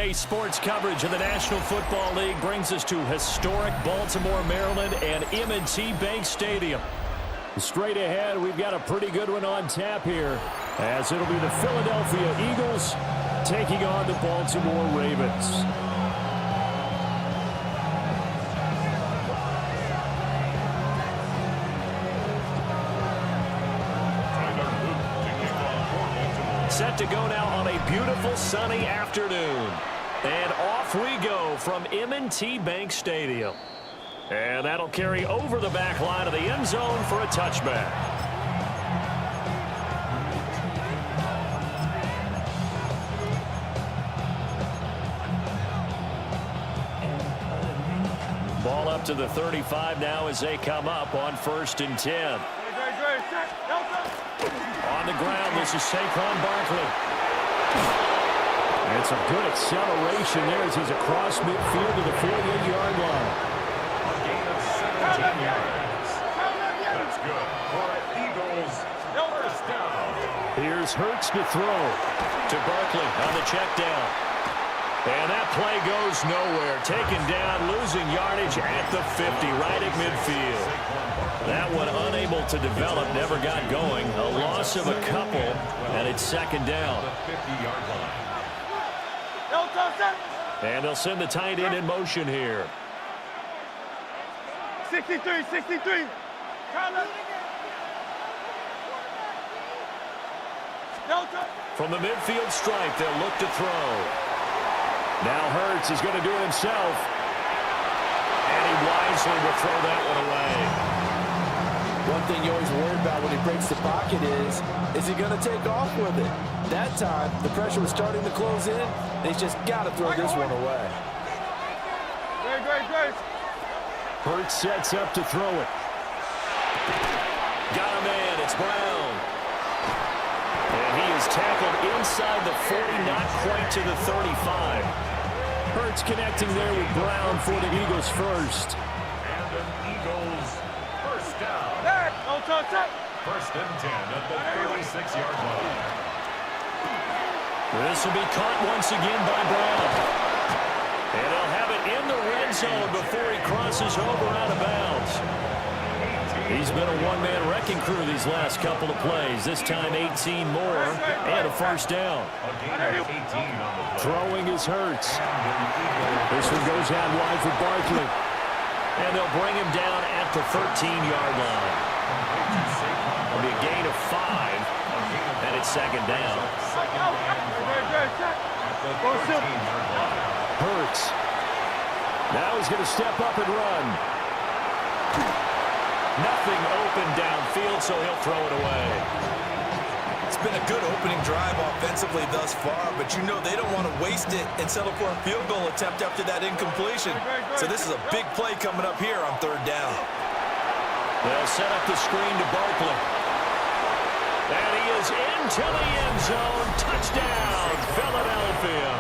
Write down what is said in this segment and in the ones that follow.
Today's sports coverage of the National Football League brings us to historic Baltimore, Maryland, and M&T Bank Stadium. Straight ahead, we've got a pretty good one on tap here, as it'll be the Philadelphia Eagles taking on the Baltimore Ravens. Set to go now on a beautiful sunny afternoon. And off we go from M&T Bank Stadium. And that'll carry over the back line of the end zone for a touchback. Ball up to the 35 now as they come up on 1st and 10. On the ground, this is Saquon Barkley. It's a good acceleration there as he's across midfield to the 48-yard line. A gain of 17 yards. That's good for Eagles. First down. Here's Hurts to throw to Barkley on the check down. And that play goes nowhere. Taken down, losing yardage at the 50, right at midfield. That one unable to develop, never got going. A loss of a couple, and it's 2nd down. And they'll send the tight end in motion here. 63. From the midfield stripe, they'll look to throw. Now Hurts is going to do it himself. And he wisely will throw that one away. One thing you always worry about when he breaks the pocket is he going to take off with it? That time, the pressure was starting to close in, and he's just got to throw this one away. Great. Hurts sets up to throw it. Got a man, it's Brown. And he is tackled inside the 40, not quite to the 35. Hurts connecting there with Brown for the Eagles first. And an Eagles first down. 1st and 10 at the 36-yard line. This will be caught once again by Brown. And he'll have it in the red zone before he crosses over out of bounds. He's been a one-man wrecking crew these last couple of plays. This time 18 more and a first down. Throwing is Hurts. This one goes out wide for Barkley. And they'll bring him down at the 13-yard line. It'll be a gain of 5, and it's 2nd down. Hurts. Now he's going to step up and run. Nothing open downfield, so he'll throw it away. It's been a good opening drive offensively thus far, but you know they don't want to waste it and settle for a field goal attempt after that incompletion. So this is a big play coming up here on 3rd down. They'll set up the screen to Barkley. And he is into the end zone. Touchdown, Philadelphia.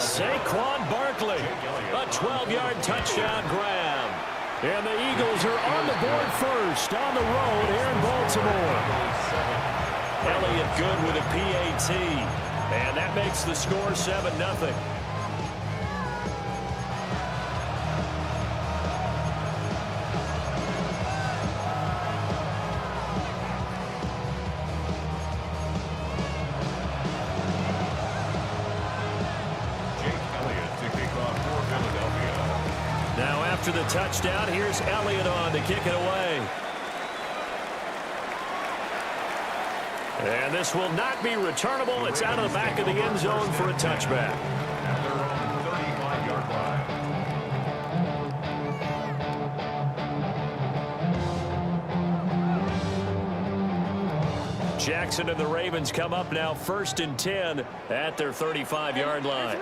Saquon Barkley, a 12-yard touchdown grab. And the Eagles are on the board first on the road here in Baltimore. Elliott good with a PAT. And that makes the score 7-0. After the touchdown, here's Elliott on to kick it away. And this will not be returnable. It's out of the back of the end zone for a touchback. At their own 35-yard line. Jackson and the Ravens come up now 1st and 10 at their 35-yard line.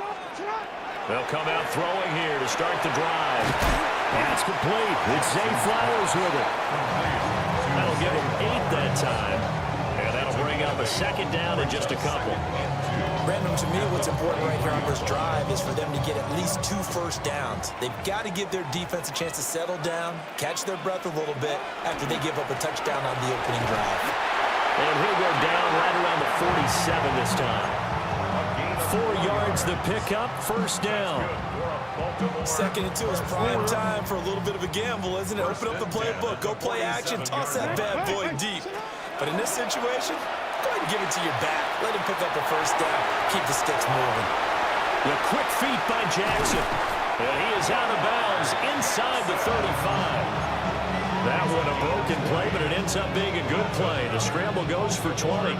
They'll come out throwing here to start the drive. That's complete. It's Zay Flowers with it. That'll give him 8 that time. And that'll bring up a 2nd down in just a couple. Brandon, to me, what's important right here on this drive is for them to get at least 2 first downs. They've got to give their defense a chance to settle down, catch their breath a little bit after they give up a touchdown on the opening drive. And he'll go down right around the 47 this time. 4 yards the pickup, first down. 2nd and 2 is prime time for a little bit of a gamble, isn't it? Open up the playbook, go play action, toss that bad boy deep. But in this situation, go ahead and give it to your back. Let him pick up a first down. Keep the sticks moving. The quick feet by Jackson. And he is out of bounds inside the 35. That one a broken play, but it ends up being a good play. The scramble goes for 20.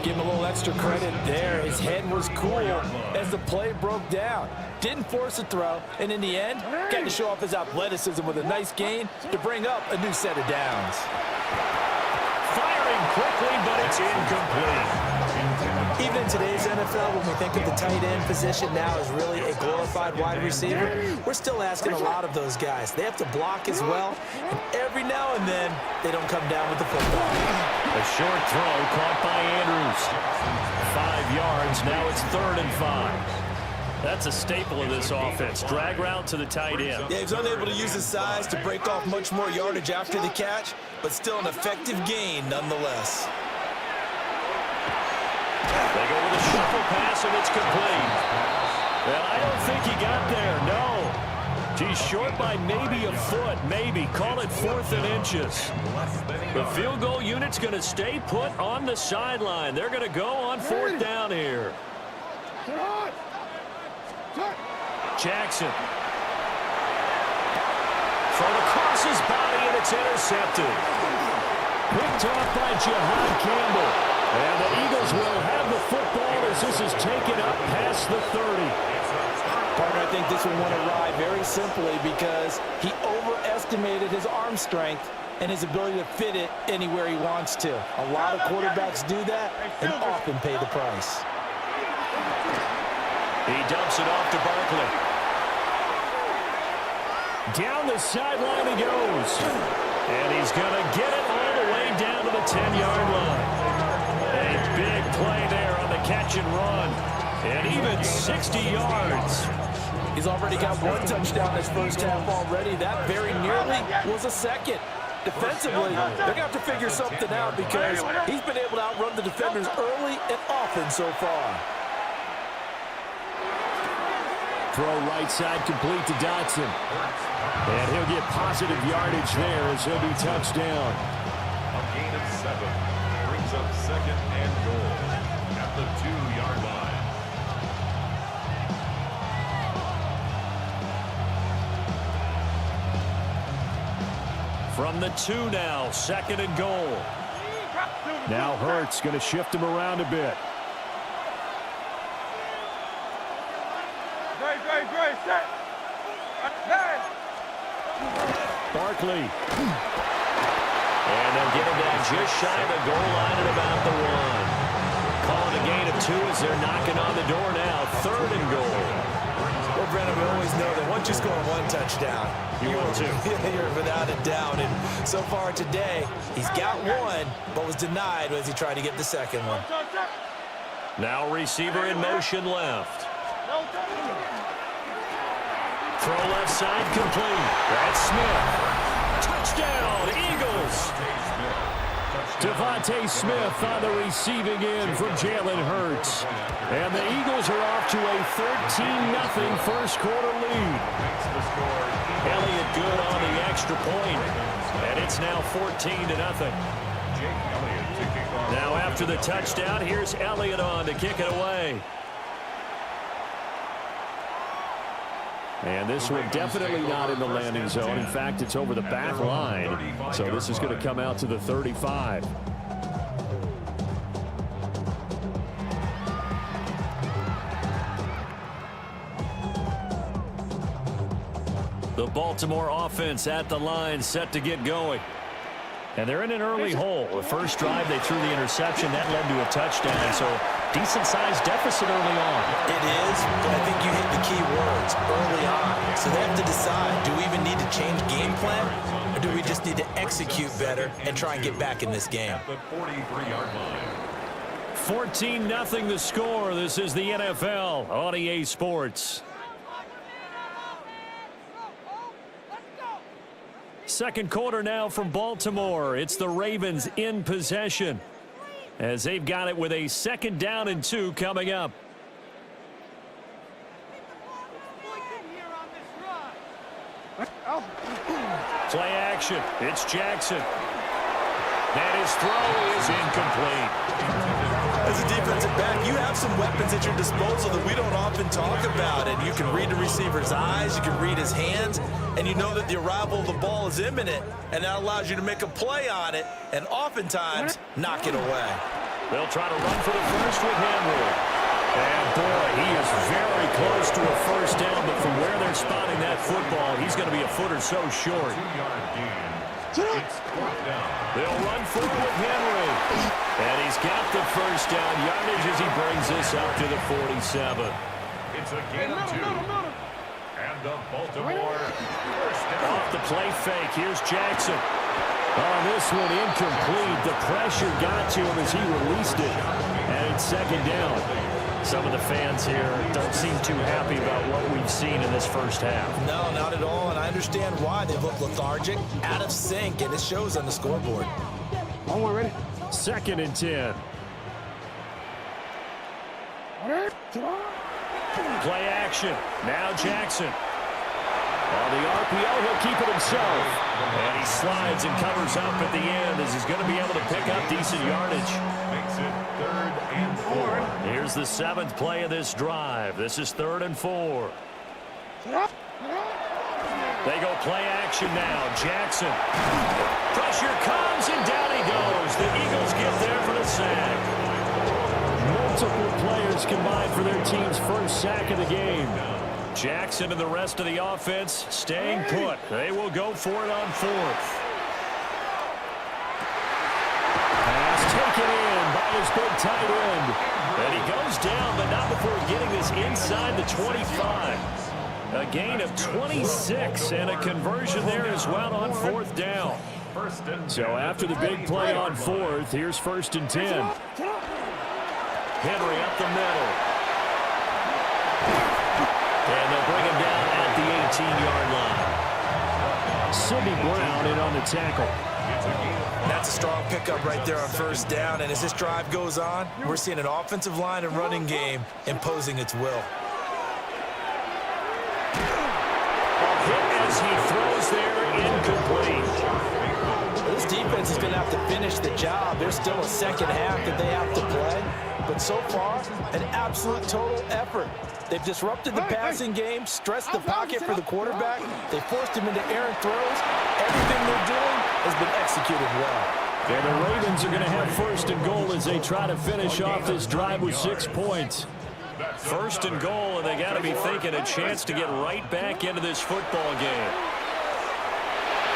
Give him a little extra credit there. His head was cool as the play broke down. Didn't force a throw, and in the end, got to show off his athleticism with a nice gain to bring up a new set of downs. Firing quickly, but it's incomplete. Even in today's NFL, when we think of the tight end position now as really a glorified wide receiver, we're still asking a lot of those guys. They have to block as well, and every now and then, they don't come down with the football. A short throw caught by Andrews. 5 yards, now it's 3rd and 5. That's a staple of this offense. Drag route to the tight end. Yeah, he's unable to use his size to break off much more yardage after the catch, but still an effective gain nonetheless. They go with a shuffle pass, and it's complete. And I don't think he got there, no. He's short by maybe a foot, maybe. Call it 4th and inches. The field goal unit's going to stay put on the sideline. They're going to go on 4th down here. Jackson. Thrown across his body, and it's intercepted. Picked off by Jihad Campbell. And the Eagles will have the football as this is taken up past the 30. Partner, I think this one went awry very simply because he overestimated his arm strength and his ability to fit it anywhere he wants to. A lot of quarterbacks do that and often pay the price. He dumps it off to Barkley. Down the sideline he goes. And he's going to get it all the way down to the 10-yard line. A big play there on the catch and run. And even 60 yards. He's already got 1 touchdown in his first half already. That very nearly was a second. Defensively, they're going to have to figure something out because he's been able to outrun the defenders early and often so far. Throw right side complete to Dotson. And he'll get positive yardage there as he'll be touchdown. A gain of 7 brings up 2nd and goal at the 2-yard line. From the 2 now, 2nd and goal. Now Hurts going to shift him around a bit. Barkley. And they'll get him down just shy of the goal line at about the 1. Calling a gain of 2 as they're knocking on the door now. 3rd and goal. Well, Brennan, we always know that once you score 1 touchdown, you will too. You're without a doubt. And so far today, he's got 1, but was denied as he tried to get the 2nd one. Now receiver in motion left. Throw left side complete. That's Smith. Touchdown, Eagles. Deantae Smith on the receiving end from Jalen Hurts. And the Eagles are off to a 13-0 first quarter lead. Elliott good on the extra point. And it's now 14-0. Now after the touchdown, here's Elliott on to kick it away. And this one definitely not in the landing zone. In fact, it's over the back line. So this is going to come out to the 35. The Baltimore offense at the line set to get going. And they're in an early hole. The first drive, they threw the interception. That led to a touchdown. So decent-sized deficit early on. It is, but I think you hit the key words early on. So they have to decide, do we even need to change game plan? Or do we just need to execute better and try and get back in this game? 14-0 the score. This is the NFL on EA Sports. Second quarter now from Baltimore. It's the Ravens in possession as they've got it with a 2nd down and 2 coming up. Play action. It's Jackson. And his throw is incomplete. As a defensive back, you have some weapons at your disposal that we don't often talk about. And you can read the receiver's eyes, you can read his hands, and you know that the arrival of the ball is imminent, and that allows you to make a play on it and oftentimes knock it away. They'll try to run for the first with Henry. And boy, he is very close to a first down, but from where they're spotting that football, he's going to be a foot or so short. 2-yard gain. It's fourth down. They'll run forward with Henry. And he's got the first down yardage as he brings this up to the 47. It's a gain of 2. And the Baltimore first down. Off the play fake, here's Jackson. Oh, this one incomplete. The pressure got to him as he released it. And it's second down. Some of the fans here don't seem too happy about what we've seen in this first half. No, not at all, and I understand why. They look lethargic, out of sync, and it shows on the scoreboard. Ready? Second and 10. Play action. Now Jackson. On the RPO, he'll keep it himself. And he slides and covers up at the end as he's going to be able to pick up decent yardage. Makes it 3rd and 4. Here's the 7th play of this drive. This is 3rd and 4. They go play action now. Jackson. Pressure comes, and down he goes. The Eagles get there for the sack. Multiple players combined for their team's first sack of the game. Jackson and the rest of the offense staying put. They will go for it on 4th. Pass taken in by his big tight end. And he goes down, but not before getting this inside the 25. A gain of 26 and a conversion there as well on 4th down. So after the big play on 4th, here's 1st and 10. Henry up the middle. And they'll bring him down at the 18-yard line. Sidney Brown in on the tackle. That's a strong pickup right there on 1st down, and as this drive goes on, we're seeing an offensive line and running game imposing its will. As he throws there, incomplete. This defense is going to have to finish the job. There's still a second half that they have to play. But so far, an absolute total effort. They've disrupted the passing game, stressed the pocket for the quarterback. They forced him into errant throws. Everything they're doing has been executed well. And the Ravens are going to have 1st and goal as they try to finish off this drive with 6 points. 1st and goal, and they got to be thinking a chance to get right back into this football game.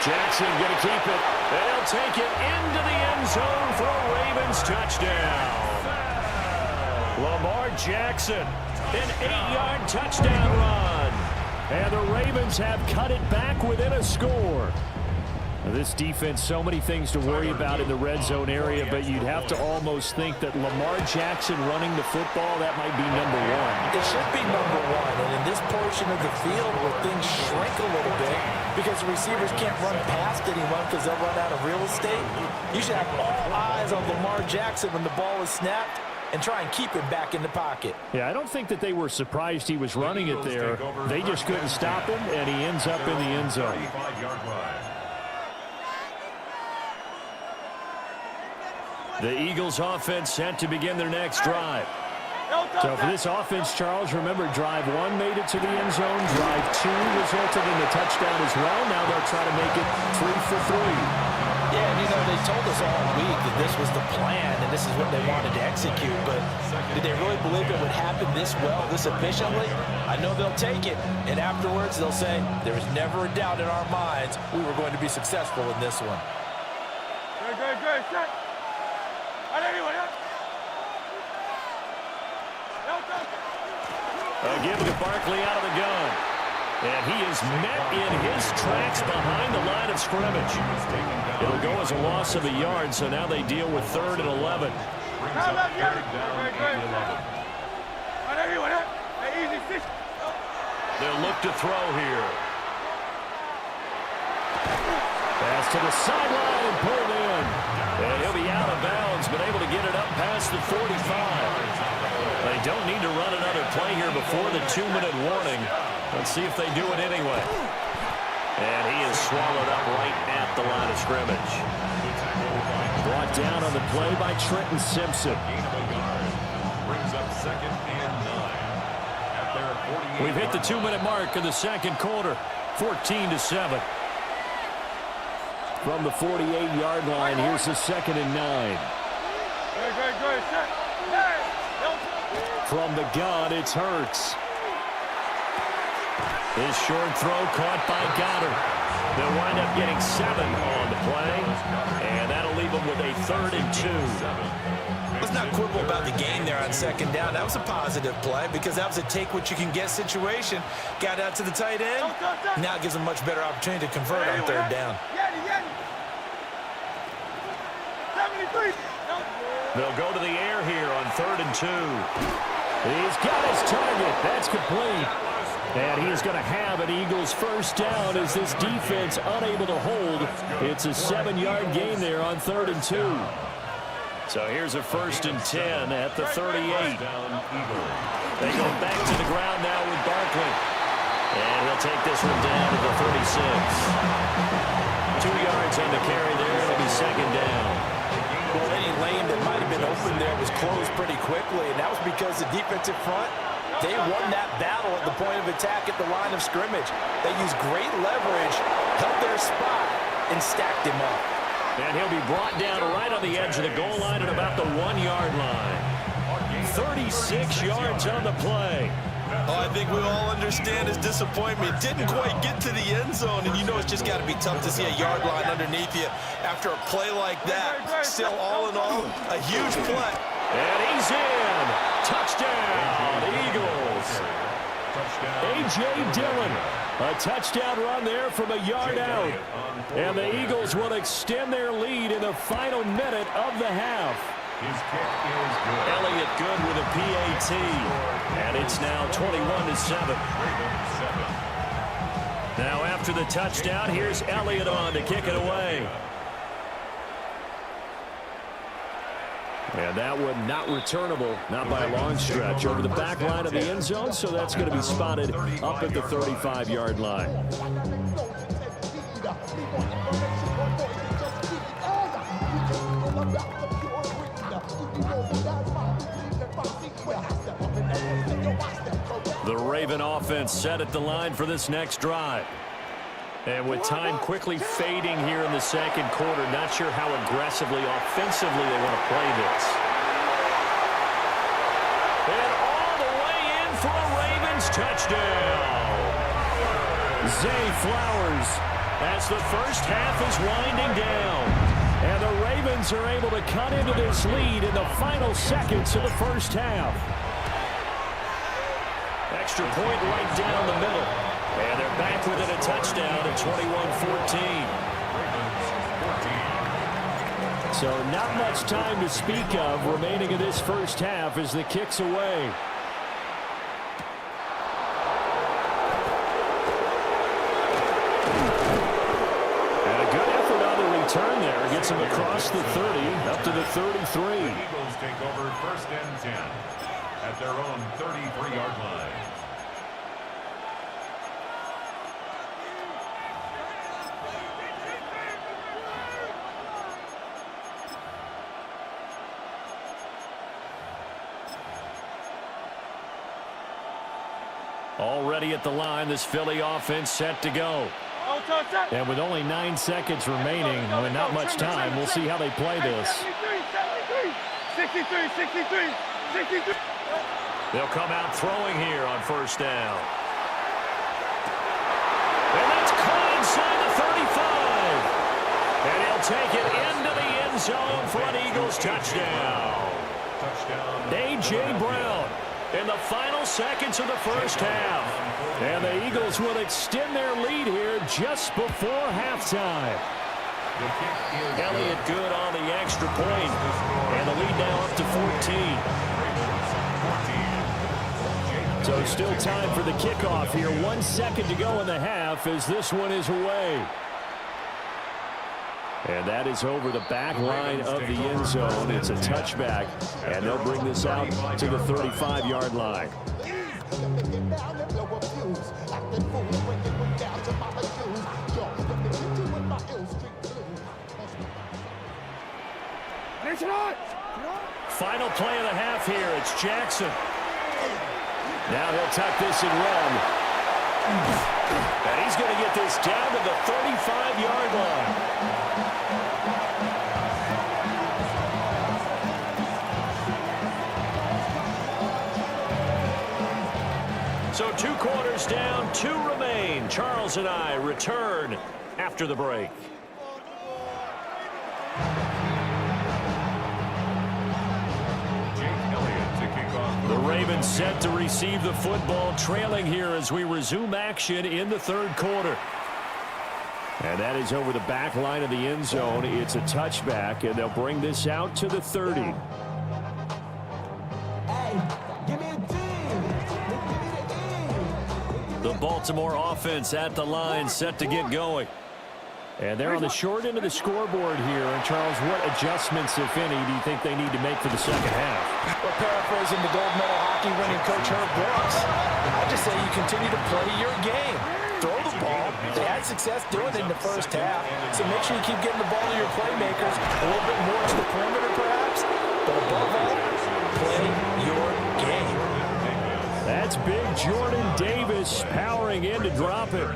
Jackson going to keep it. They'll take it into the end zone for a Ravens touchdown. Lamar Jackson, an 8-yard touchdown run. And the Ravens have cut it back within a score. This defense, so many things to worry about in the red zone area, but you'd have to almost think that Lamar Jackson running the football, that might be number 1. It should be number 1, and in this portion of the field where things shrink a little bit because the receivers can't run past anyone because they'll run out of real estate, you should have all eyes on Lamar Jackson when the ball is snapped and try and keep him back in the pocket. Yeah, I don't think that they were surprised he was running it there. They just couldn't stop him, and he ends up in the end zone. 35-yard line. The Eagles offense set to begin their next drive. So for this offense, Charles, remember drive 1 made it to the end zone. Drive 2 resulted in a touchdown as well. Now they'll try to make it 3 for 3. Yeah, and you know, they told us all week that this was the plan and this is what they wanted to execute, but did they really believe it would happen this well, this efficiently? I know they'll take it, and afterwards they'll say, there was never a doubt in our minds we were going to be successful in this one. Good. Set. Give it to Barkley out of the gun. And he is met in his tracks behind the line of scrimmage. It'll go as a loss of a yard, so now they deal with 3rd and 11. They'll look to throw here. Pass to the sideline and pulled in. And he'll be out of bounds, but able to get it up past the 45. They don't need to run another play here before the 2-minute warning. Let's see if they do it anyway. And he is swallowed up right at the line of scrimmage. Brought down on the play by Trenton Simpson. Brings up 2nd and 9. At their 48. We've hit the 2-minute mark in the second quarter. 14-7. From the 48-yard line, here's the 2nd and 9. From the gun, it's Hurts. His short throw caught by Goddard. They'll wind up getting 7 on the play, and that'll leave them with a 3rd and 2. Let's not quibble about the gain there on 2nd down. That was a positive play because that was a take-what-you-can-get situation. Got out to the tight end. Now it gives them a much better opportunity to convert on 3rd down. They'll go to the air here on 3rd and 2. He's got his target. That's complete. And he's going to have an Eagles first down as this defense unable to hold. It's a 7-yard gain there on 3rd and 2. So here's a 1st and 10 at the 38. They go back to the ground now with Barkley. And he'll take this one down to the 36. 2 yards on the carry there. It'll be 2nd down. Well, any lane that might have been open there was closed pretty quickly, and that was because the defensive front, they won that battle at the point of attack at the line of scrimmage. They used great leverage, held their spot, and stacked him up. And he'll be brought down right on the edge of the goal line at about the 1-yard line. 36 yards on the play. Oh, I think we all understand his disappointment. Didn't quite get to the end zone, and you know it's just got to be tough to see a yard line underneath you after a play like that. Still, all in all, a huge play. And he's in. Touchdown, Eagles. A.J. Dillon. A touchdown run there from a yard out. And the Eagles will extend their lead in the final minute of the half. His kick is good. Elliott good with a PAT. And it's now 21-7. Now after the touchdown, here's Elliott on to kick it away. And that one not returnable, not by a long stretch, over the back line of the end zone, so that's going to be spotted up at the 35-yard line. The Raven offense set at the line for this next drive. And with time quickly fading here in the second quarter, not sure how aggressively, offensively they want to play this. And all the way in for a Ravens touchdown. Zay Flowers as the first half is winding down. And the Ravens are able to cut into this lead in the final seconds of the first half. Extra point right down the middle. And they're back within a touchdown at 21-14. So not much time to speak of remaining in this first half as the kick's away. And a good effort on the return there. Gets him across the 30, up to the 33. The Eagles take over 1st and 10 at their own 33-yard line. Already at the line, this Philly offense set to go. And with only 9 seconds remaining, and not much time, we'll see how they play this. 63. They'll come out throwing here on 1st down. And that's caught inside the 35. And he'll take it into the end zone for an Eagles touchdown. A.J. Brown in the final seconds of the first half. And the Eagles will extend their lead here just before halftime. Elliott good on the extra point. And the lead now up to 14. So still time for the kickoff here. 1 second to go in the half as this one is away. And that is over the back line of the end zone. It's a touchback, and they'll bring this out to the 35-yard line. final play of the half here. It's Jackson. Now he'll tuck this and run. And he's going to get this down to the 35-yard line. So 2 quarters down, 2 remain. Charles and I return after the break. The Ravens set to receive the football, trailing here as we resume action in the 3rd quarter. And that is over the back line of the end zone. It's a touchback, and they'll bring this out to the 30. Hey, give me a team. The Baltimore offense at the line, set to get going. And they're on the short end of the scoreboard here. And Charles, what adjustments, if any, do you think they need to make for the second half? Well, paraphrasing the gold medal hockey winning coach Herb Brooks, I just say you continue to play your game. Throw the ball. They had success doing it in the first half, so make sure you keep getting the ball to your playmakers a little bit more to the perimeter, perhaps. But above all, play your game. That's big Jordan Davis powering in to drop it.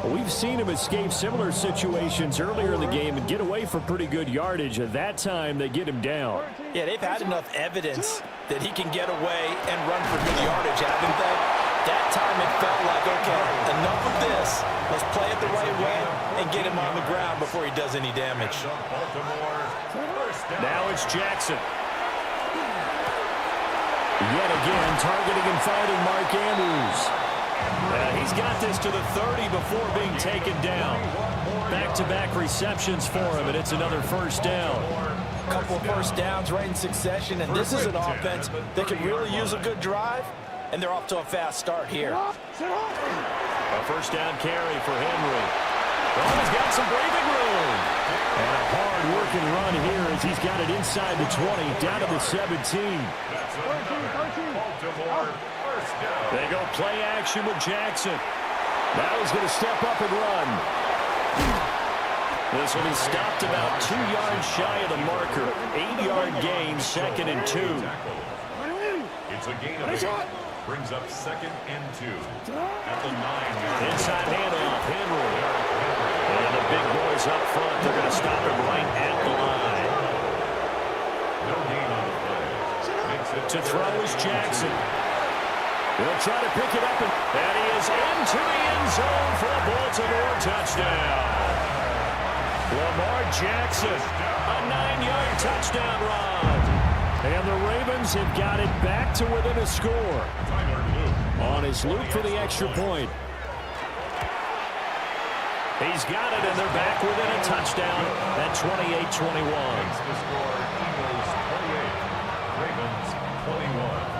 We've seen him escape similar situations earlier in the game and get away for pretty good yardage. At that time, they get him down. Yeah, they've had enough evidence that he can get away and run for good yardage, haven't they? That time it felt like, okay, enough of this. Let's play it the right way and get him on the ground before he does any damage. Now it's Jackson. Yet again, targeting and finding Mark Andrews. He's got this to the 30 before being taken down. Back-to-back receptions for him, and it's another first down. A couple of first downs right in succession, and this is an offense that could really use a good drive, and they're off to a fast start here. A first down carry for Henry. Oh, he's got some breathing room. And a hard-working run here as he's got it inside the 20, down to the 17. They go play action with Jackson. Now he's going to step up and run. This will be stopped about 2 yards shy of the marker. 8-yard gain, 2nd and 2. It's a gain of 8. Brings up 2nd and 2. At the 9-yard. Inside handoff, Henry. And the big boys up front, they're going to stop him right at the line. No gain on the play. Makes it to throw is Jackson. He'll try to pick it up, and he is into the end zone for a Baltimore touchdown. Lamar Jackson, a 9-yard touchdown run. And the Ravens have got it back to within a score. On his loop for the extra point. He's got it, and they're back within a touchdown at 28-21. the score. Eagles 28. Ravens 21.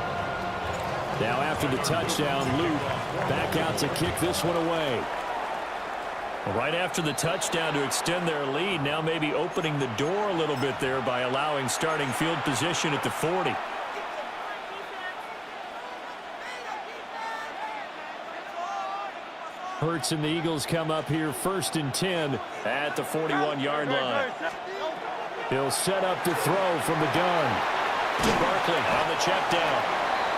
Now after the touchdown, Luke back out to kick this one away. Right after the touchdown to extend their lead, now maybe opening the door a little bit there by allowing starting field position at the 40. Hurts and the Eagles come up here 1st and 10 at the 41-yard line. He'll set up to throw from the gun. Barkley on the check down.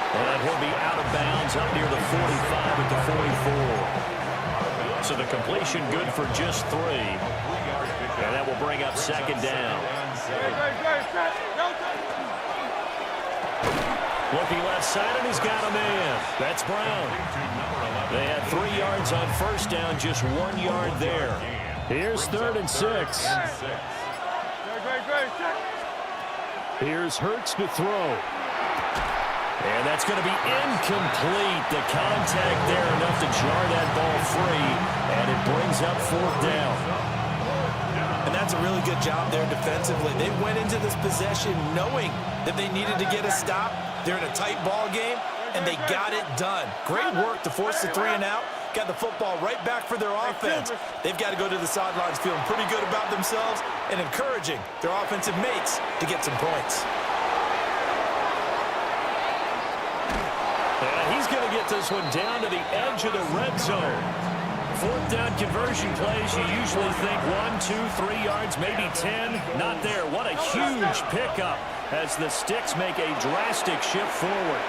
And he'll be out of bounds up near the 45 at the 44. So the completion good for just 3. And that will bring up 2nd down. Looking left side, and he's got a man. That's Brown. They had 3 yards on 1st down, just 1 yard there. Here's 3rd and 6. Here's Hurts to throw. And that's going to be incomplete. The contact there enough to jar that ball free, and it brings up 4th down. And that's a really good job there defensively. They went into this possession knowing that they needed to get a stop. They're in a tight ball game, and they got it done. Great work to force the 3 and out. Got the football right back for their offense. They've got to go to the sidelines feeling pretty good about themselves and encouraging their offensive mates to get some points. He's going to get this one down to the edge of the red zone. 4th down conversion plays, you usually think 1, 2, 3 yards, maybe 10. Not there. What a huge pickup as the sticks make a drastic shift forward.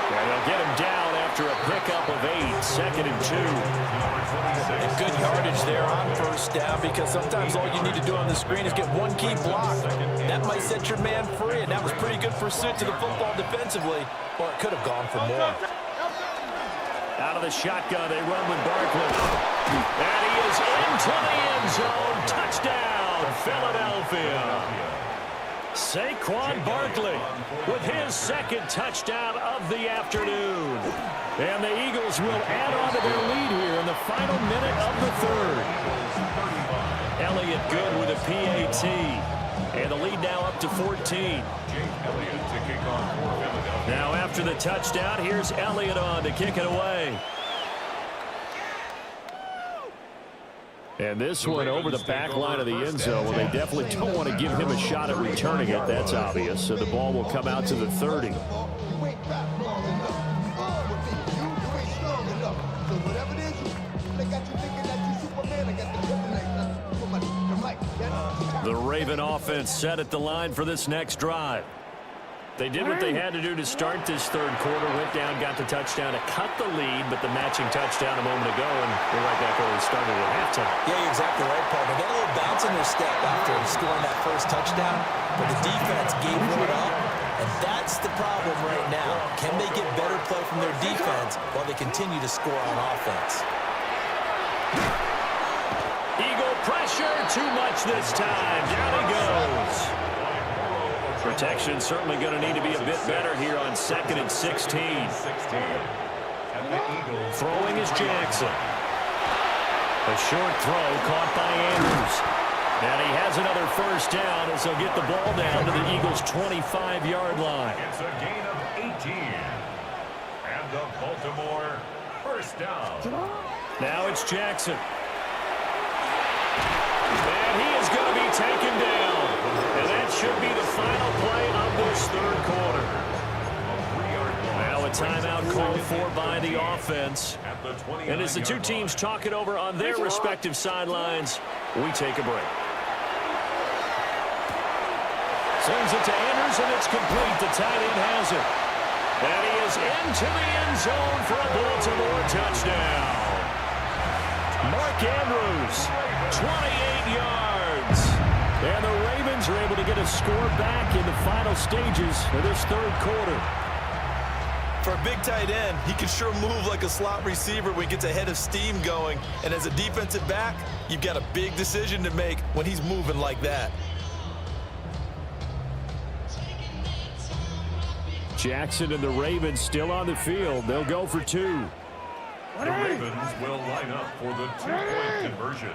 And they'll get him down after a pickup of 8, 2nd and 2. And good yardage there on first down, because sometimes all you need to do on the screen is get one key block. That might set your man free, and that was pretty good pursuit to the football defensively, or it could have gone for more. Out of the shotgun, they run with Barkley. And he is into the end zone. Touchdown, Philadelphia. Saquon Barkley with his 2nd touchdown of the afternoon. And the Eagles will add on to their lead here in the final minute of the 3rd. Elliott good with a PAT. And the lead now up to 14. Now after the touchdown, here's Elliott on to kick it away. And this one over the back line of the end zone. Well, they definitely don't want to give him a shot at returning it. That's obvious. So the ball will come out to the 30. The Raven offense set at the line for this next drive. They did what they had to do to start this 3rd quarter. Went down, got the touchdown to cut the lead, but the matching touchdown a moment ago, and they're right back where they started at halftime. Yeah, you're exactly right, Paul. They got a little bounce in their step after scoring that first touchdown, but the defense gave one up, and that's the problem right now. Can they get better play from their defense while they continue to score on offense? Eagle pressure, too much this time. Down he goes. Protection certainly going to need to be a bit better here on 2nd and 16. Throwing is Jackson. A short throw caught by Andrews. And he has another first down as they'll get the ball down to the Eagles' 25-yard line. It's a gain of 18. And the Baltimore first down. Now it's Jackson. And he is going to be taken down. And that should be the final play of this 3rd quarter. Now a timeout called for by the offense. And as the two teams talk it over on their respective sidelines, we take a break. Sends it to Andrews, and it's complete. The tight end has it. And he is into the end zone for a Baltimore touchdown. Mark Andrews, 28 yards. And the Ravens are able to get a score back in the final stages of this 3rd quarter. For a big tight end, he can sure move like a slot receiver when he gets a head of steam going. And as a defensive back, you've got a big decision to make when he's moving like that. Jackson and the Ravens still on the field. They'll go for 2. The Ravens will line up for the 2-point conversion.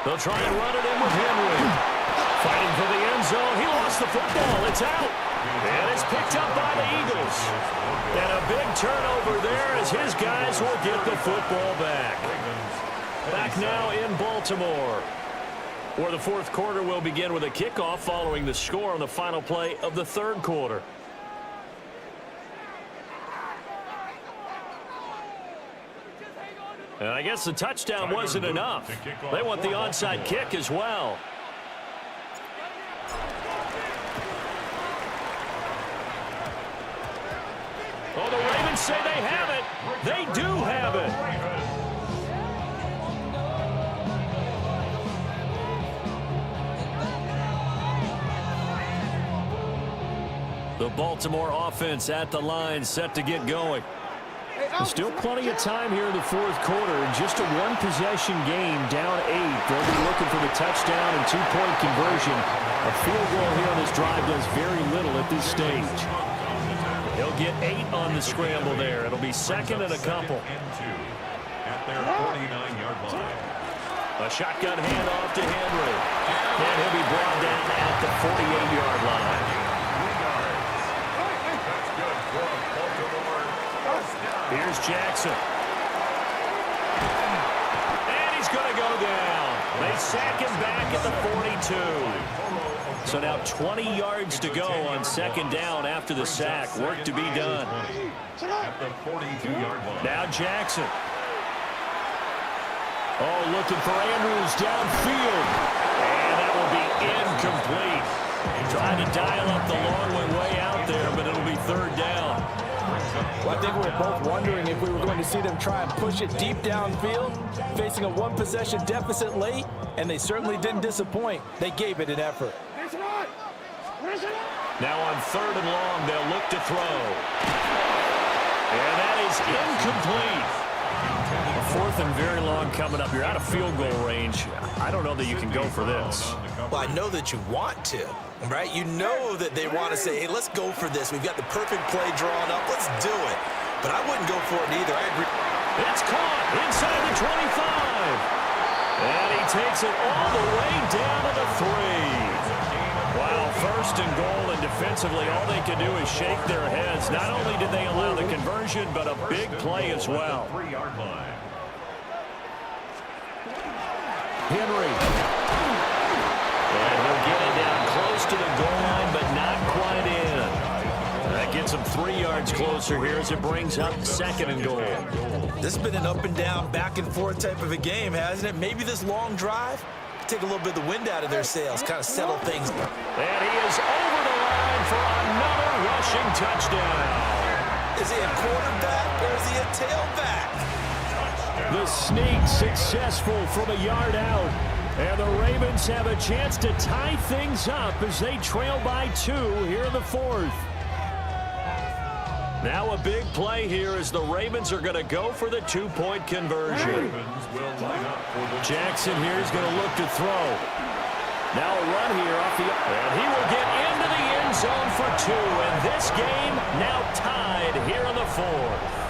They'll try and run it in with Henry. Fighting for the end zone. He lost the football. It's out. And it's picked up by the Eagles. And a big turnover there as his guys will get the football back. Back now in Baltimore, where the 4th quarter will begin with a kickoff following the score on the final play of the 3rd quarter. And I guess the touchdown wasn't enough. They want the onside kick as well. Oh, the Ravens say they have it. They do have it. The Baltimore offense at the line, set to get going. Still plenty of time here in the 4th quarter. Just a one-possession game, down 8. They'll be looking for the touchdown and 2-point conversion. A field goal here on this drive does very little at this stage. They'll get 8 on the scramble there. It'll be 2nd and a couple. At their 49-yard line. A shotgun handoff to Henry. And he'll be brought down at the 48-yard line. Here's Jackson. And he's going to go down. They sack him back at the 42. So now 20 yards to go on 2nd down after the sack. Work to be done. At the 42-yard line. Now Jackson. Oh, looking for Andrews downfield. And that will be incomplete. Trying to dial up the long way out there, but it'll be third down. Well, I think we were both wondering if we were going to see them try and push it deep downfield, facing a one-possession deficit late, and they certainly didn't disappoint. They gave it an effort. Now on third and long, they'll look to throw. And that is incomplete. A fourth and very long coming up. You're out of field goal range. I don't know that you can go for this. Well, I know that you want to, right? You know that they want to say, hey, let's go for this. We've got the perfect play drawn up. Let's do it. But I wouldn't go for it either. I agree. It's caught inside the 25. And he takes it all the way down to the 3. Wow, first and goal, and defensively, all they can do is shake their heads. Not only did they allow the conversion, but a big play as well. 3-yard line. Henry. And he'll get it down close to the goal line, but not quite in. That gets him 3 yards closer here as it brings up second and goal. This has been an up and down, back and forth type of a game, hasn't it? Maybe this long drive, take a little bit of the wind out of their sails, kind of settle things. And he is over the line for another rushing touchdown. Is he a quarterback or is he a tailback? The sneak successful from a yard out. And the Ravens have a chance to tie things up as they trail by 2 here in the fourth. Now a big play here as the Ravens are going to go for the 2-point conversion. Jackson here is going to look to throw. Now a run here off the... And he will get into the end zone for 2. And this game now tied here in the fourth.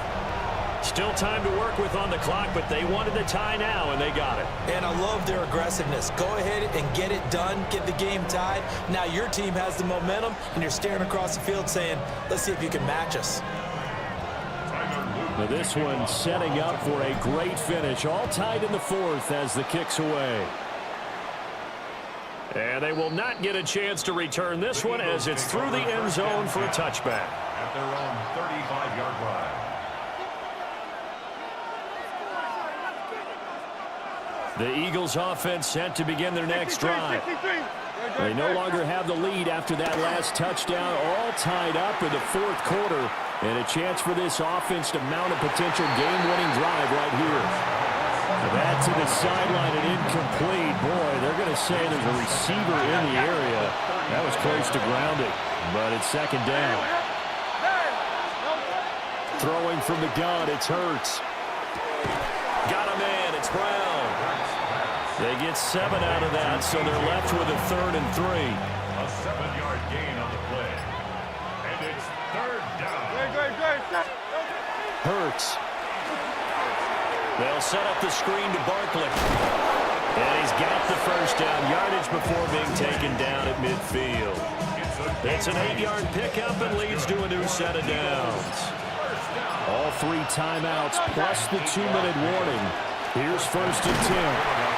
Still time to work with on the clock, but they wanted the tie now, and they got it. And I love their aggressiveness. Go ahead and get it done, get the game tied. Now your team has the momentum, and you're staring across the field saying, let's see if you can match us. Now this one setting up for a great finish, all tied in the fourth as the kick's away. And they will not get a chance to return this one as it's through the end zone for a touchback. At their own 35-yard line. The Eagles offense set to begin their next drive. They no longer have the lead after that last touchdown, all tied up in the fourth quarter, and a chance for this offense to mount a potential game-winning drive right here. That to the sideline and incomplete. Boy, they're going to say there's a receiver in the area. That was close to grounding, but it's second down. Throwing from the gun, it's Hurts. Got him in, it's Brown. They get 7 out of that, so they're left with a 3rd and 3. A 7-yard gain on the play. And it's third down. Hurts. They'll set up the screen to Barkley. And he's got the first down yardage before being taken down at midfield. It's an 8-yard pickup and leads to a new set of downs. All 3 timeouts plus the 2-minute warning. Here's first and 10.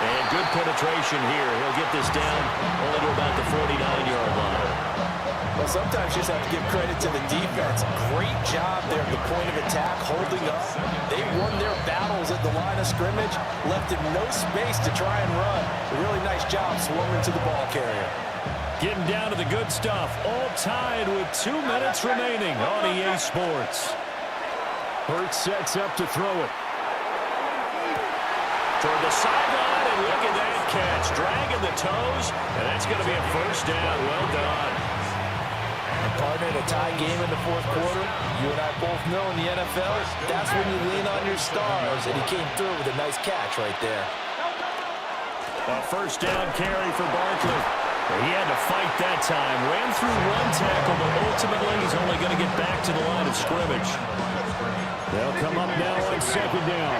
And good penetration here. He'll get this down only to about the 49-yard line. Well, sometimes you just have to give credit to the defense. Great job there at the point of attack, holding up. They won their battles at the line of scrimmage, left him no space to try and run. A really nice job swarming to the ball carrier. Getting down to the good stuff. All tied with 2 minutes remaining on EA Sports. Hurts sets up to throw it. Toward the sideline, and look at that catch. Dragging the toes, and that's going to be a first down. Well done. And partner, in a tie game in the fourth quarter, you and I both know in the NFL, that's when you lean on your stars, and he came through with a nice catch right there. A first down carry for Barkley. He had to fight that time. Ran through 1 tackle, but ultimately he's only going to get back to the line of scrimmage. They'll come up now on second down.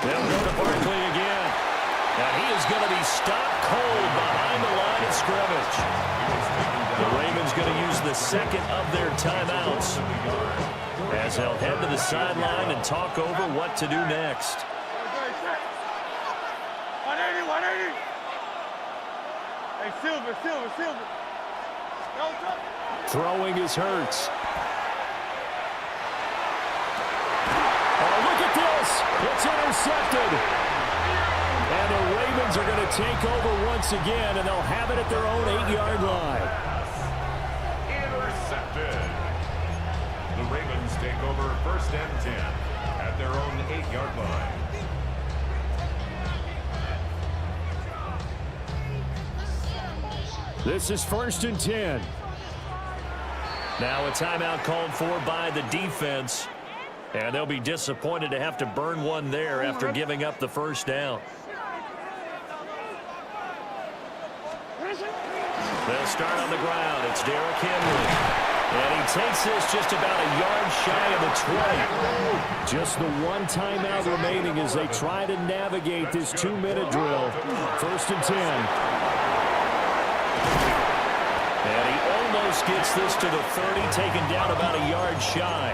They'll go to Barkley again. Now he is going to be stopped cold behind the line of scrimmage. The Ravens going to use the second of their timeouts as they'll head to the sideline and talk over what to do next. 180. Hey, Silver. Throwing is Hurts. It's intercepted. And the Ravens are going to take over once again, and they'll have it at their own 8-yard line. Intercepted. The Ravens take over 1st and 10 at their own 8-yard line. This is 1st and 10. Now a timeout called for by the defense. And they'll be disappointed to have to burn one there after giving up the first down. They'll start on the ground. It's Derrick Henry. And he takes this just about a yard shy of the 20. Just the one timeout remaining as they try to navigate this 2-minute drill. 1st and 10. And he almost gets this to the 30, taken down about a yard shy.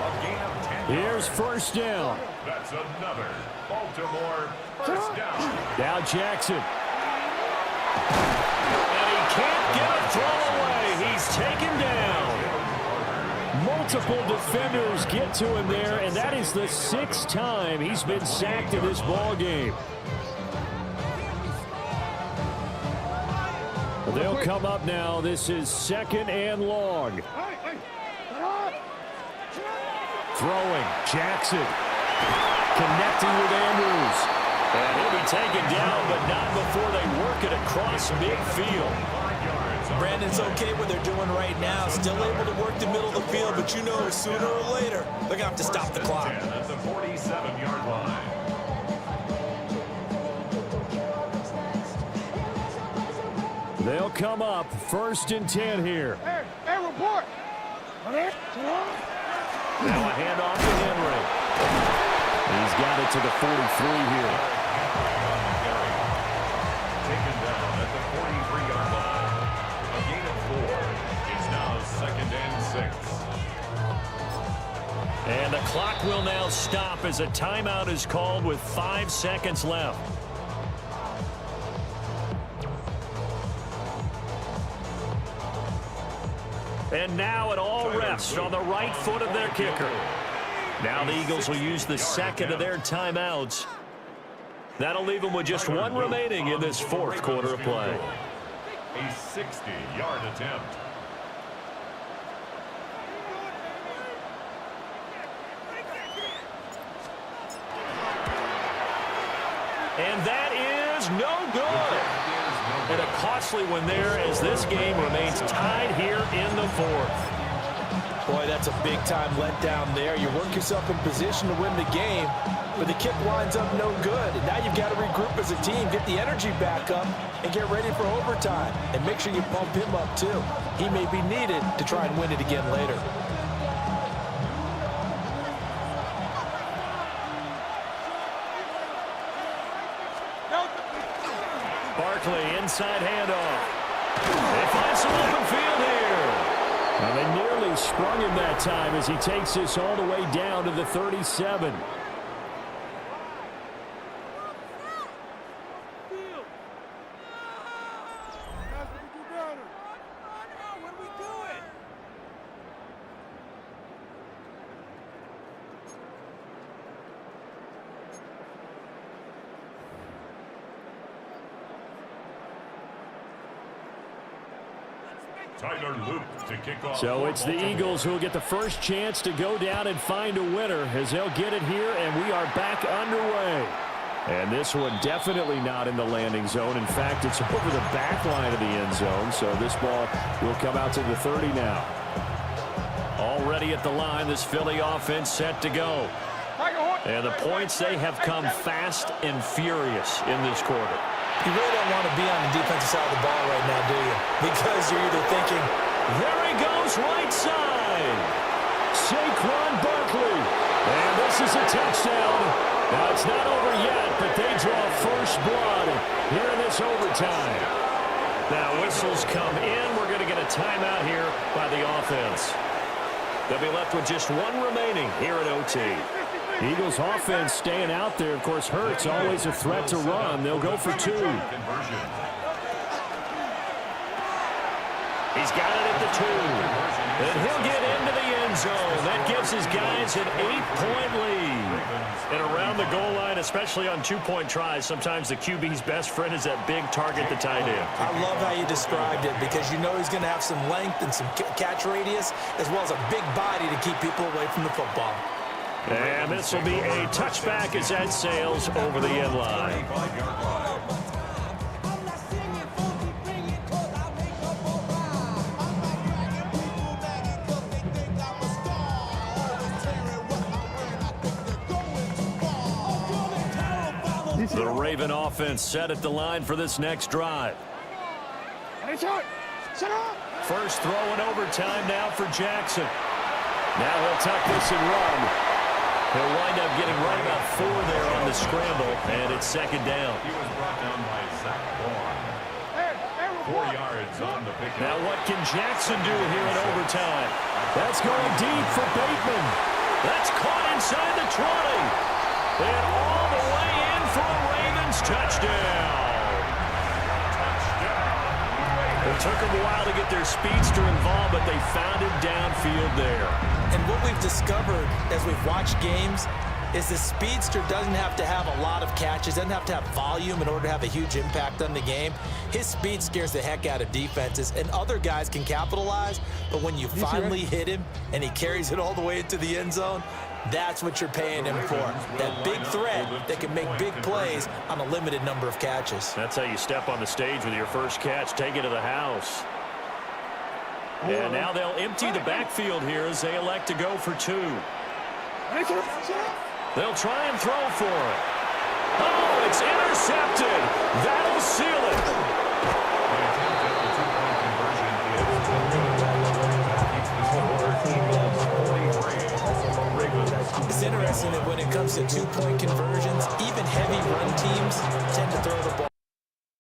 Here's 1st down. That's another Baltimore 1st down. Now Jackson. And he can't get a throw away. He's taken down. Multiple defenders get to him there, and that is the 6th time he's been sacked in this ball game. They'll come up now. This is 2nd and long. Throwing. Jackson. Connecting with Andrews. And he'll be taken down, but not before they work it across midfield. Brandon's okay what they're doing right now. Still able to work the middle of the field, but you know sooner or later they're going to have to stop the clock. At the 47-yard line. They'll come up 1st and 10 here. Hey, report. Now a handoff to Henry. He's got it to the 43 here. Taken down at the 43-yard line. A gain of 4. It's now 2nd and 6. And the clock will now stop as a timeout is called with 5 seconds left. And now it all rests on the right foot of their kicker. Now the Eagles will use the 2nd of their timeouts. That'll leave them with just one remaining in this 4th quarter of play. A 60-yard attempt. And that is no good. And a costly one there as this game remains tied here in the 4th. Boy, that's a big-time letdown there. You work yourself in position to win the game, but the kick winds up no good. And now you've got to regroup as a team, get the energy back up, and get ready for overtime. And make sure you pump him up, too. He may be needed to try and win it again later. Barkley, inside handoff. They find some open field here. And they nearly sprung him that time as he takes this all the way down to the 37. To kick off. So it's the Eagles who will get the first chance to go down and find a winner as they'll get it here, and we are back underway. And this one definitely not in the landing zone. In fact, it's over the back line of the end zone, so this ball will come out to the 30 now. Already at the line, this Philly offense set to go. And the points, they have come fast and furious in this quarter. You really don't want to be on the defensive side of the ball right now, do you? Because you're either thinking, there he goes, right side. Saquon Barkley. And this is a touchdown. Now, it's not over yet, but they draw first blood here in this overtime. Now, whistles come in. We're going to get a timeout here by the offense. They'll be left with just one remaining here at OT. Eagles offense staying out there. Of course, Hurts always a threat to run. They'll go for 2. He's got it at the 2. And he'll get into the end zone. That gives his guys an 8-point lead. And around the goal line, especially on two-point tries, sometimes the QB's best friend is that big target, the tight end. I love how you described it because you know he's going to have some length and some catch radius as well as a big body to keep people away from the football. And this will be a touchback as that sails over the end line. The Raven offense set at the line for this next drive. First throw in overtime now for Jackson. Now he'll tuck this and run. He'll wind up getting right about 4 there on the scramble, and it's second down. He was brought down by Zach Vaughn. 4 yards on the pick. Now what can Jackson do here in overtime? That's going deep for Bateman. That's caught inside the 20. And all the way in for a Ravens touchdown. It took them a while to get their speedster involved, but they found him downfield there. And what we've discovered as we've watched games is the speedster doesn't have to have a lot of catches, doesn't have to have volume in order to have a huge impact on the game. His speed scares the heck out of defenses, and other guys can capitalize, but when you finally hit him and he carries it all the way into the end zone, that's what you're paying him for. That big threat that can make big plays on a limited number of catches. That's how you step on the stage with your first catch, take it to the house. And now they'll empty the backfield here as they elect to go for 2. They'll try and throw for it. Oh, it's intercepted. That'll seal it. It's interesting that when it comes to two-point conversions, even heavy